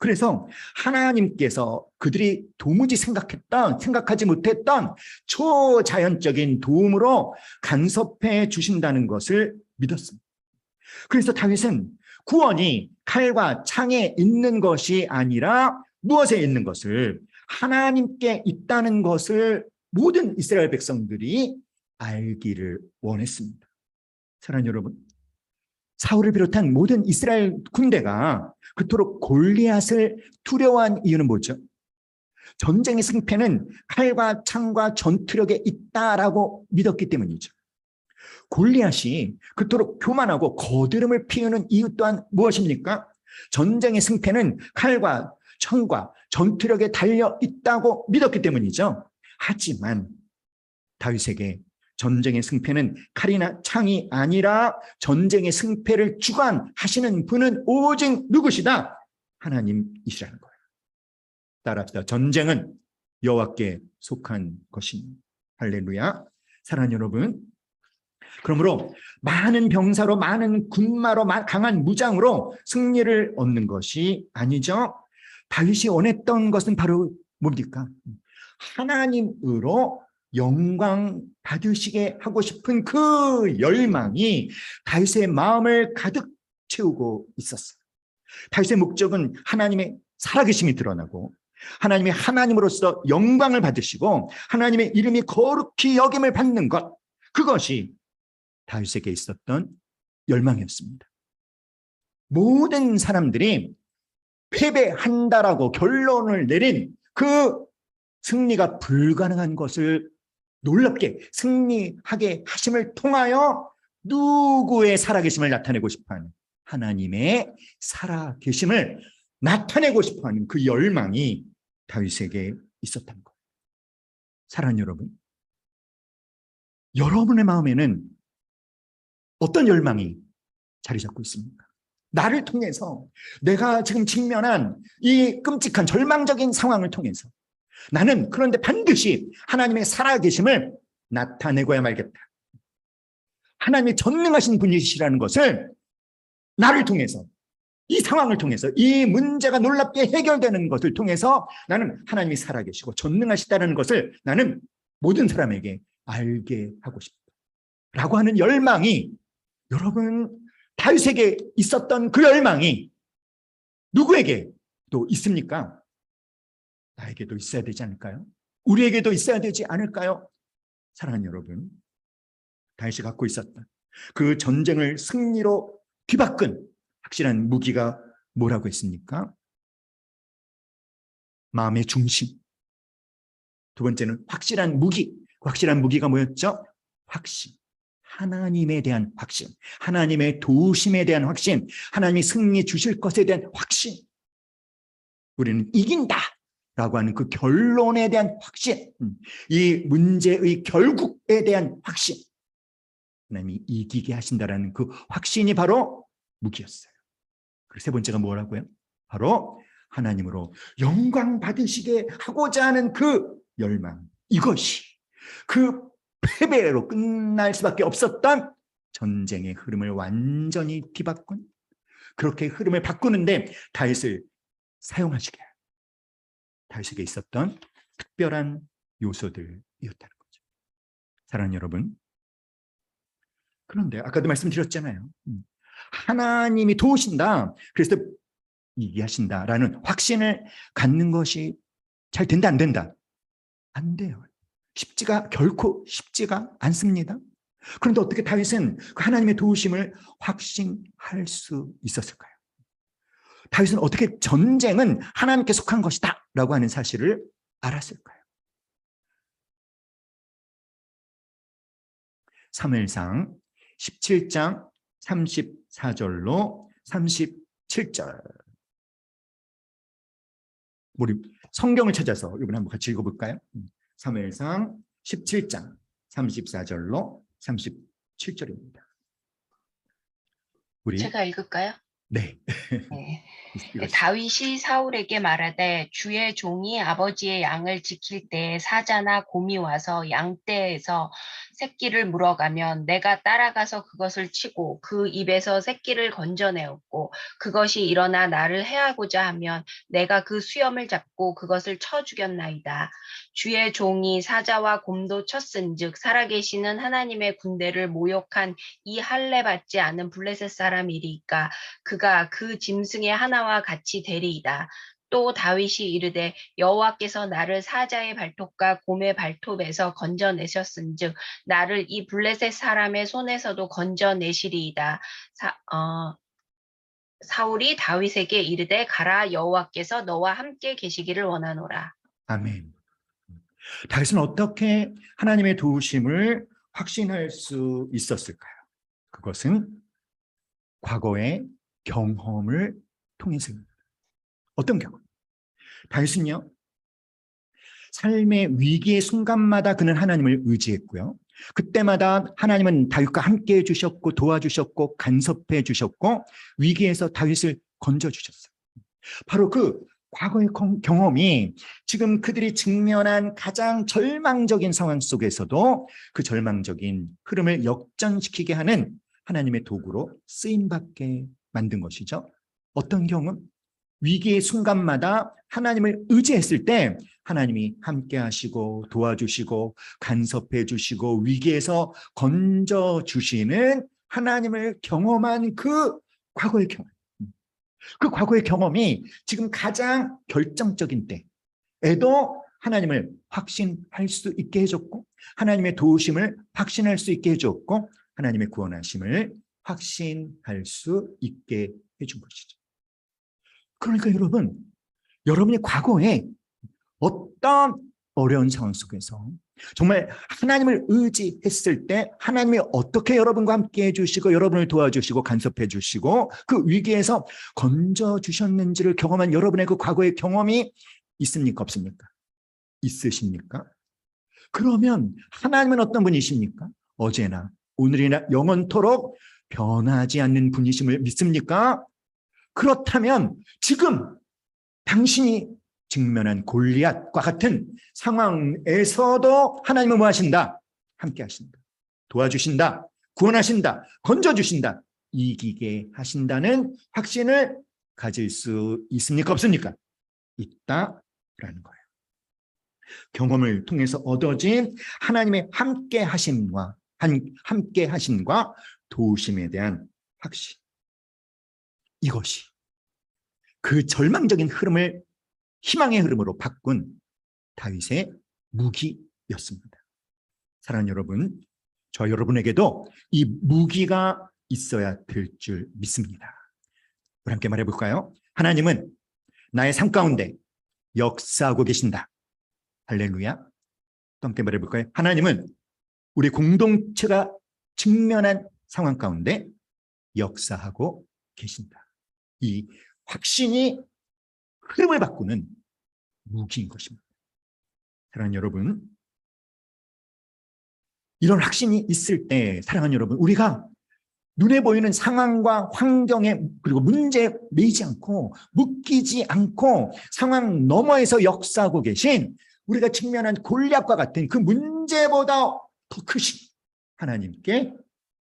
그래서 하나님께서 그들이 도무지 생각하지 못했던 초자연적인 도움으로 간섭해 주신다는 것을 믿었습니다. 그래서 다윗은 구원이 칼과 창에 있는 것이 아니라 무엇에 있는 것을? 하나님께 있다는 것을 모든 이스라엘 백성들이 알기를 원했습니다. 사랑하는 여러분, 사울을 비롯한 모든 이스라엘 군대가 그토록 골리앗을 두려워한 이유는 뭐죠? 전쟁의 승패는 칼과 창과 전투력에 있다라고 믿었기 때문이죠. 골리앗이 그토록 교만하고 거드름을 피우는 이유 또한 무엇입니까? 전쟁의 승패는 칼과 창과 전투력에 달려 있다고 믿었기 때문이죠. 하지만 다윗에게 전쟁의 승패는 칼이나 창이 아니라 전쟁의 승패를 주관하시는 분은 오직 누구시다? 하나님이시라는 거예요. 따라합시다. 전쟁은 여호와께 속한 것입니다. 할렐루야. 사랑하는 여러분, 그러므로 많은 병사로, 많은 군마로, 강한 무장으로 승리를 얻는 것이 아니죠. 다윗이 원했던 것은 바로 뭡니까? 하나님으로 영광 받으시게 하고 싶은 그 열망이 다윗의 마음을 가득 채우고 있었어요. 다윗의 목적은 하나님의 살아계심이 드러나고 하나님의 하나님으로서 영광을 받으시고 하나님의 이름이 거룩히 여김을 받는 것, 그것이 다윗에게 있었던 열망이었습니다. 모든 사람들이 패배한다라고 결론을 내린 그 승리가 불가능한 것을 놀랍게 승리하게 하심을 통하여 누구의 살아계심을 나타내고 싶어하는, 하나님의 살아계심을 나타내고 싶어하는 그 열망이 다윗에게 있었던 거예요. 사랑하는 여러분, 여러분의 마음에는 어떤 열망이 자리 잡고 있습니까? 나를 통해서, 내가 지금 직면한 이 끔찍한 절망적인 상황을 통해서 나는 그런데 반드시 하나님의 살아계심을 나타내고야 말겠다. 하나님의 전능하신 분이시라는 것을 나를 통해서, 이 상황을 통해서, 이 문제가 놀랍게 해결되는 것을 통해서 나는 하나님이 살아계시고 전능하시다는 것을 나는 모든 사람에게 알게 하고 싶다 라고 하는 열망이, 여러분, 다윗에게 있었던 그 열망이 누구에게 또 있습니까? 나에게도 있어야 되지 않을까요? 우리에게도 있어야 되지 않을까요? 사랑하는 여러분, 다윗이 갖고 있었다. 그 전쟁을 승리로 뒤바꾼 확실한 무기가 뭐라고 했습니까? 마음의 중심. 두 번째는 확실한 무기. 확실한 무기가 뭐였죠? 확신. 하나님에 대한 확신. 하나님의 도우심에 대한 확신. 하나님이 승리 주실 것에 대한 확신. 우리는 이긴다 라고 하는 그 결론에 대한 확신. 이 문제의 결국에 대한 확신. 하나님이 이기게 하신다라는 그 확신이 바로 무기였어요. 그리고 세 번째가 뭐라고요? 바로 하나님으로 영광 받으시게 하고자 하는 그 열망. 이것이 그 패배로 끝날 수밖에 없었던 전쟁의 흐름을 완전히 뒤바꾼, 그렇게 흐름을 바꾸는데 다윗을 사용하시게, 다윗에게 있었던 특별한 요소들이었다는 거죠. 사랑하는 여러분, 그런데 아까도 말씀드렸잖아요. 하나님이 도우신다, 그래서 이기하신다라는 확신을 갖는 것이 잘 된다, 안 된다? 안 돼요. 결코 쉽지가 않습니다. 그런데 어떻게 다윗은 그 하나님의 도우심을 확신할 수 있었을까요? 다윗은 어떻게 전쟁은 하나님께 속한 것이다 라고 하는 사실을 알았을까요? 사무엘상 17장 34절로 37절. 우리 성경을 찾아서 이번에 한번 같이 읽어볼까요? 사무엘상 17장 34절로 37절입니다. 우리 제가 읽을까요? 네. 네. 이것이. 다윗이 사울에게 말하되 주의 종이 아버지의 양을 지킬 때에 사자나 곰이 와서 양떼에서 새끼를 물어가면 내가 따라가서 그것을 치고 그 입에서 새끼를 건져내었고 그것이 일어나 나를 해하고자 하면 내가 그 수염을 잡고 그것을 쳐 죽였나이다. 주의 종이 사자와 곰도 쳤은즉 살아계시는 하나님의 군대를 모욕한 이 할례 받지 않은 블레셋 사람이리까 그가 그 짐승의 하나와 같이 되리이다. 또 다윗이 이르되 여호와께서 나를 사자의 발톱과 곰의 발톱에서 건져내셨은즉 나를 이 블레셋 사람의 손에서도 건져내시리이다. 사울이 다윗에게 이르되 가라 여호와께서 너와 함께 계시기를 원하노라. 아멘. 다윗은 어떻게 하나님의 도우심을 확신할 수 있었을까요? 그것은 과거의 경험을 통해서입니다. 어떤 경험? 다윗은요, 삶의 위기의 순간마다 그는 하나님을 의지했고요. 그때마다 하나님은 다윗과 함께 해주셨고 도와주셨고 간섭해 주셨고 위기에서 다윗을 건져주셨어요. 바로 그 과거의 경험이 지금 그들이 직면한 가장 절망적인 상황 속에서도 그 절망적인 흐름을 역전시키게 하는 하나님의 도구로 쓰임받게 만든 것이죠. 어떤 경험? 위기의 순간마다 하나님을 의지했을 때 하나님이 함께 하시고 도와주시고 간섭해 주시고 위기에서 건져주시는 하나님을 경험한 그 과거의 경험. 그 과거의 경험이 지금 가장 결정적인 때에도 하나님을 확신할 수 있게 해줬고 하나님의 도우심을 확신할 수 있게 해줬고 하나님의 구원하심을 확신할 수 있게 해준 것이죠. 그러니까 여러분, 여러분이 과거에 어떤 어려운 상황 속에서 정말 하나님을 의지했을 때 하나님이 어떻게 여러분과 함께 해주시고 여러분을 도와주시고 간섭해 주시고 그 위기에서 건져주셨는지를 경험한 여러분의 그 과거의 경험이 있습니까? 없습니까? 있으십니까? 그러면 하나님은 어떤 분이십니까? 어제나 오늘이나 영원토록 변하지 않는 분이심을 믿습니까? 그렇다면 지금 당신이 직면한 골리앗과 같은 상황에서도 하나님은 뭐 하신다? 함께 하신다. 도와주신다. 구원하신다. 건져주신다. 이기게 하신다는 확신을 가질 수 있습니까? 없습니까? 있다라는 거예요. 경험을 통해서 얻어진 하나님의 함께 하심과 도우심에 대한 확신. 이것이 그 절망적인 흐름을 희망의 흐름으로 바꾼 다윗의 무기였습니다. 사랑하는 여러분, 저 여러분에게도 이 무기가 있어야 될 줄 믿습니다. 우리 함께 말해볼까요? 하나님은 나의 삶 가운데 역사하고 계신다. 할렐루야. 또 함께 말해볼까요? 하나님은 우리 공동체가 직면한 상황 가운데 역사하고 계신다. 이 확신이 흐름을 바꾸는 무기인 것입니다. 사랑하는 여러분, 이런 확신이 있을 때 사랑하는 여러분, 우리가 눈에 보이는 상황과 환경에 그리고 문제에 매이지 않고 묶이지 않고 상황 너머에서 역사하고 계신 우리가 직면한 골리앗과 같은 그 문제보다 더 크신 하나님께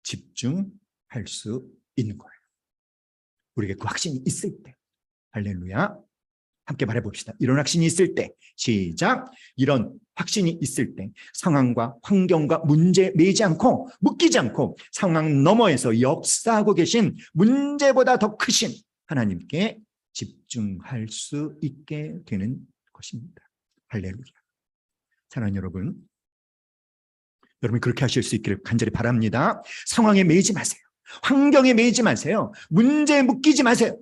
집중할 수 있는 거예요. 우리에게 그 확신이 있을 때, 할렐루야. 함께 말해봅시다. 이런 확신이 있을 때, 시작. 이런 확신이 있을 때 상황과 환경과 문제에 매이지 않고 묶이지 않고 상황 너머에서 역사하고 계신 문제보다 더 크신 하나님께 집중할 수 있게 되는 것입니다. 할렐루야. 사랑하는 여러분, 여러분이 그렇게 하실 수 있기를 간절히 바랍니다. 상황에 매이지 마세요. 환경에 매이지 마세요. 문제에 묶이지 마세요.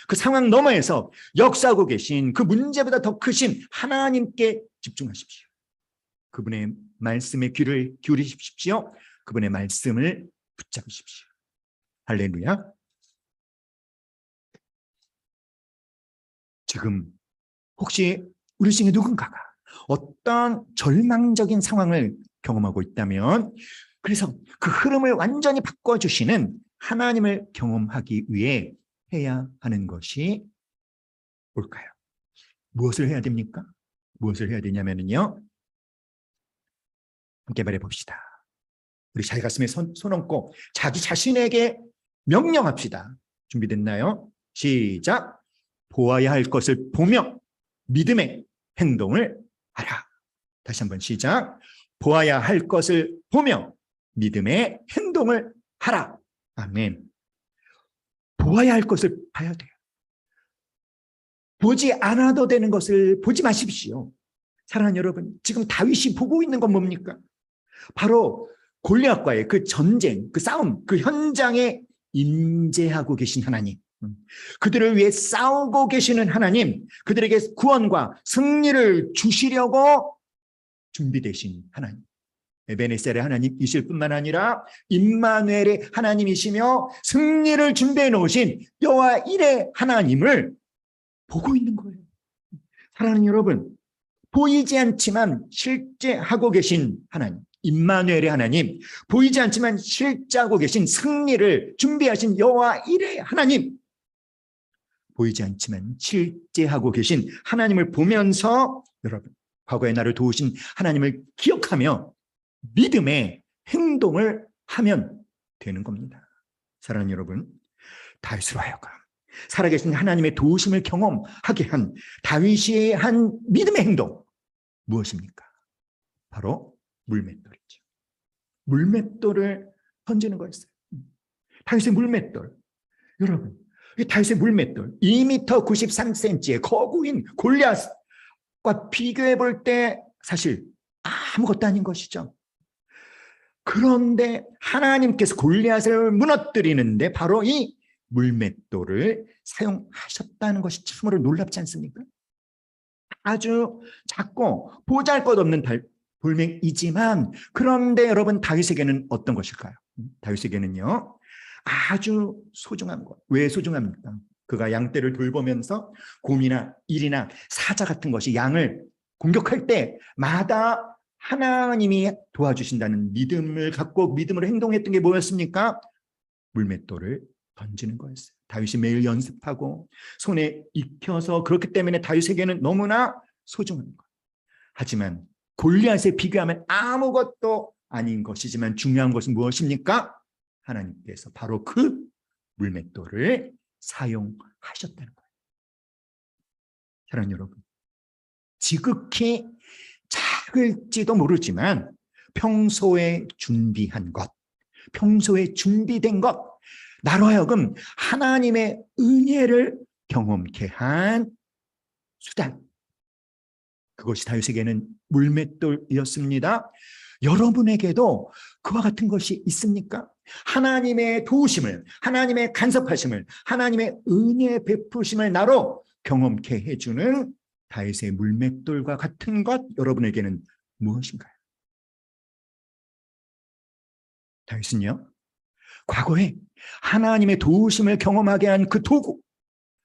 그 상황 너머에서 역사하고 계신 그 문제보다 더 크신 하나님께 집중하십시오. 그분의 말씀에 귀를 기울이십시오. 그분의 말씀을 붙잡으십시오. 할렐루야. 지금 혹시 우리 중에 누군가가 어떤 절망적인 상황을 경험하고 있다면, 그래서 그 흐름을 완전히 바꿔주시는 하나님을 경험하기 위해 해야 하는 것이 뭘까요? 무엇을 해야 됩니까? 무엇을 해야 되냐면요, 함께 말해봅시다. 우리 자기 가슴에 손 얹고 자기 자신에게 명령합시다. 준비됐나요? 시작. 보아야 할 것을 보며 믿음의 행동을 하라. 다시 한번 시작. 보아야 할 것을 보며 믿음의 행동을 하라. 아멘. 보아야 할 것을 봐야 돼요. 보지 않아도 되는 것을 보지 마십시오. 사랑하는 여러분, 지금 다윗이 보고 있는 건 뭡니까? 바로 골리앗과의 그 전쟁, 그 싸움, 그 현장에 임재하고 계신 하나님, 그들을 위해 싸우고 계시는 하나님, 그들에게 구원과 승리를 주시려고 준비되신 하나님, 에베네셀의 하나님이실 뿐만 아니라 임마누엘의 하나님이시며 승리를 준비해 놓으신 여호와 일의 하나님을 보고 있는 거예요. 사랑하는 여러분, 보이지 않지만 실제 하고 계신 하나님, 임마누엘의 하나님, 보이지 않지만 실제하고 계신 승리를 준비하신 여호와 일의 하나님, 보이지 않지만 실제하고 계신 하나님을 보면서 여러분, 과거의 나를 도우신 하나님을 기억하며 믿음의 행동을 하면 되는 겁니다. 사랑하는 여러분, 다윗으로 하여금 살아계신 하나님의 도우심을 경험하게 한 다윗이 한 믿음의 행동, 무엇입니까? 바로 물맷돌이죠. 물맷돌을 던지는 거였어요. 다윗의 물맷돌. 여러분, 이 다윗의 물맷돌 2m 93cm의 거구인 골리앗과 비교해 볼 때 사실 아무것도 아닌 것이죠. 그런데 하나님께서 골리앗을 무너뜨리는데 바로 이 물맷돌을 사용하셨다는 것이 참으로 놀랍지 않습니까? 아주 작고 보잘것없는 돌멩이지만, 그런데 여러분, 다윗에게는 어떤 것일까요? 다윗에게는요, 아주 소중한 것. 왜 소중합니까? 그가 양떼를 돌보면서 곰이나 일이나 사자 같은 것이 양을 공격할 때마다 하나님이 도와주신다는 믿음을 갖고 믿음으로 행동했던 게 뭐였습니까? 물맷돌을 던지는 거였어요. 다윗이 매일 연습하고 손에 익혀서 그렇기 때문에 다윗에게는 너무나 소중한 것. 하지만 골리앗에 비교하면 아무것도 아닌 것이지만 중요한 것은 무엇입니까? 하나님께서 바로 그 물맷돌을 사용하셨다는 거예요. 사랑하는 여러분, 지극히 작을지도 모르지만 평소에 준비한 것, 평소에 준비된 것, 나로 하여금 하나님의 은혜를 경험케 한 수단. 그것이 다윗에게는 물맷돌이었습니다. 여러분에게도 그와 같은 것이 있습니까? 하나님의 도우심을, 하나님의 간섭하심을, 하나님의 은혜 베푸심을 나로 경험케 해주는 다윗의 물맷돌과 같은 것, 여러분에게는 무엇인가요? 다윗은요, 과거에 하나님의 도우심을 경험하게 한 그 도구,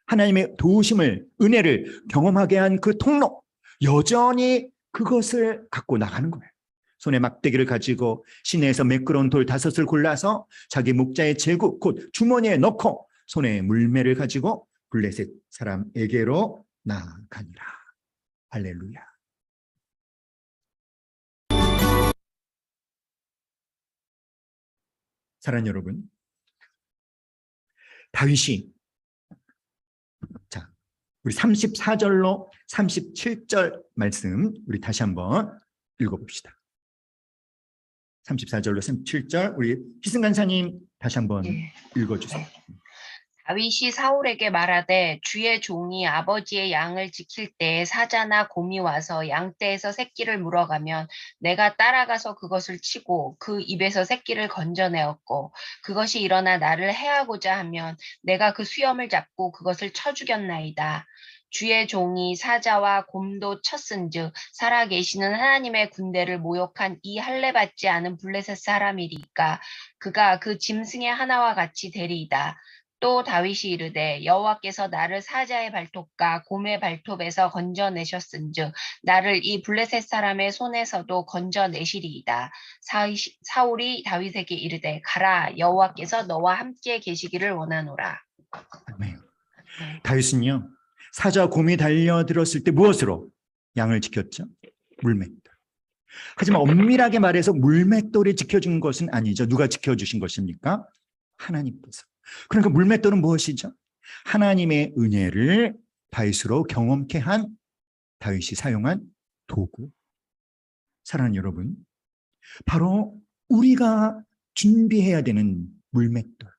하나님의 도우심을, 은혜를 경험하게 한 그 통로, 여전히 그것을 갖고 나가는 거예요. 손에 막대기를 가지고 시내에서 매끄러운 돌 5을 골라서 자기 목자의 제구, 곧 주머니에 넣고 손에 물매를 가지고 블레셋 사람에게로 나아가니라. 할렐루야. 사랑하는 여러분, 다윗이, 자, 우리 34절로 37절 말씀 우리 다시 한번 읽어봅시다. 34절로 37절 우리 희승 간사님 다시 한번 읽어주세요. 다윗이 사울에게 말하되 주의 종이 아버지의 양을 지킬 때에 사자나 곰이 와서 양떼에서 새끼를 물어가면 내가 따라가서 그것을 치고 그 입에서 새끼를 건져내었고 그것이 일어나 나를 해하고자 하면 내가 그 수염을 잡고 그것을 쳐 죽였나이다. 주의 종이 사자와 곰도 쳤은즉 살아계시는 하나님의 군대를 모욕한 이 할례받지 않은 블레셋 사람이리까 그가 그 짐승의 하나와 같이 되리이다. 또 다윗이 이르되 여호와께서 나를 사자의 발톱과 곰의 발톱에서 건져내셨은즉 나를 이 블레셋 사람의 손에서도 건져내시리이다. 사울이 다윗에게 이르되 가라 여호와께서 너와 함께 계시기를 원하노라. 아멘. 다윗은요, 사자 곰이 달려들었을 때 무엇으로 양을 지켰죠? 물맷돌. 하지만 엄밀하게 말해서 물맷돌이 지켜준 것은 아니죠. 누가 지켜주신 것입니까? 하나님께서. 그러니까 물맷돌은 무엇이죠? 하나님의 은혜를 다윗으로 경험케 한 다윗이 사용한 도구. 사랑하는 여러분, 바로 우리가 준비해야 되는 물맷돌,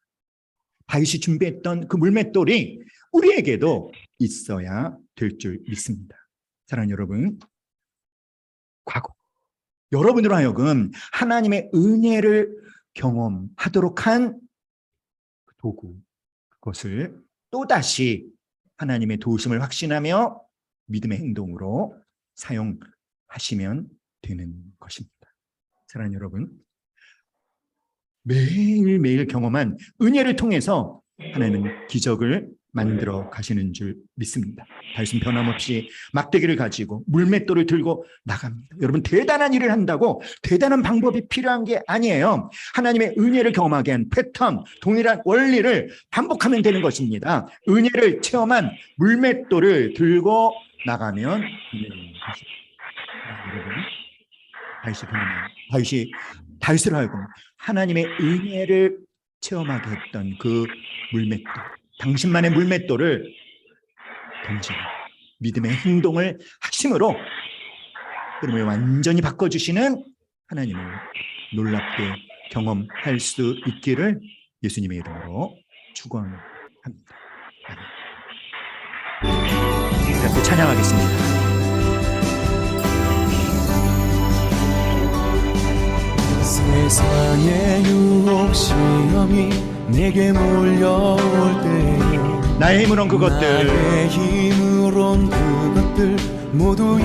다윗이 준비했던 그 물맷돌이 우리에게도 있어야 될 줄 믿습니다. 사랑하는 여러분, 과거 여러분으로 하여금 하나님의 은혜를 경험하도록 한 도구, 그것을 또다시 하나님의 도우심을 확신하며 믿음의 행동으로 사용하시면 되는 것입니다. 사랑하는 여러분, 매일매일 경험한 은혜를 통해서 하나님은 기적을 만들어 가시는 줄 믿습니다. 다윗은 변함없이 막대기를 가지고 물맷돌을 들고 나갑니다. 여러분, 대단한 일을 한다고 대단한 방법이 필요한 게 아니에요. 하나님의 은혜를 경험하게 한 패턴, 동일한 원리를 반복하면 되는 것입니다. 은혜를 체험한 물맷돌을 들고 나가면 여러분, 다윗을 하여금 하나님의 은혜를 체험하게 했던 그 물맷돌, 당신만의 물맷돌을 던지고 믿음의 행동을 하심으로 그러면 완전히 바꿔주시는 하나님을 놀랍게 경험할 수 있기를 예수님의 이름으로 축원합니다. 함께 찬양하겠습니다. 세상의 유혹 시험이 내게 몰려올 때 나의 힘으로 온 그것들 나의 힘으로 온 그것들 모두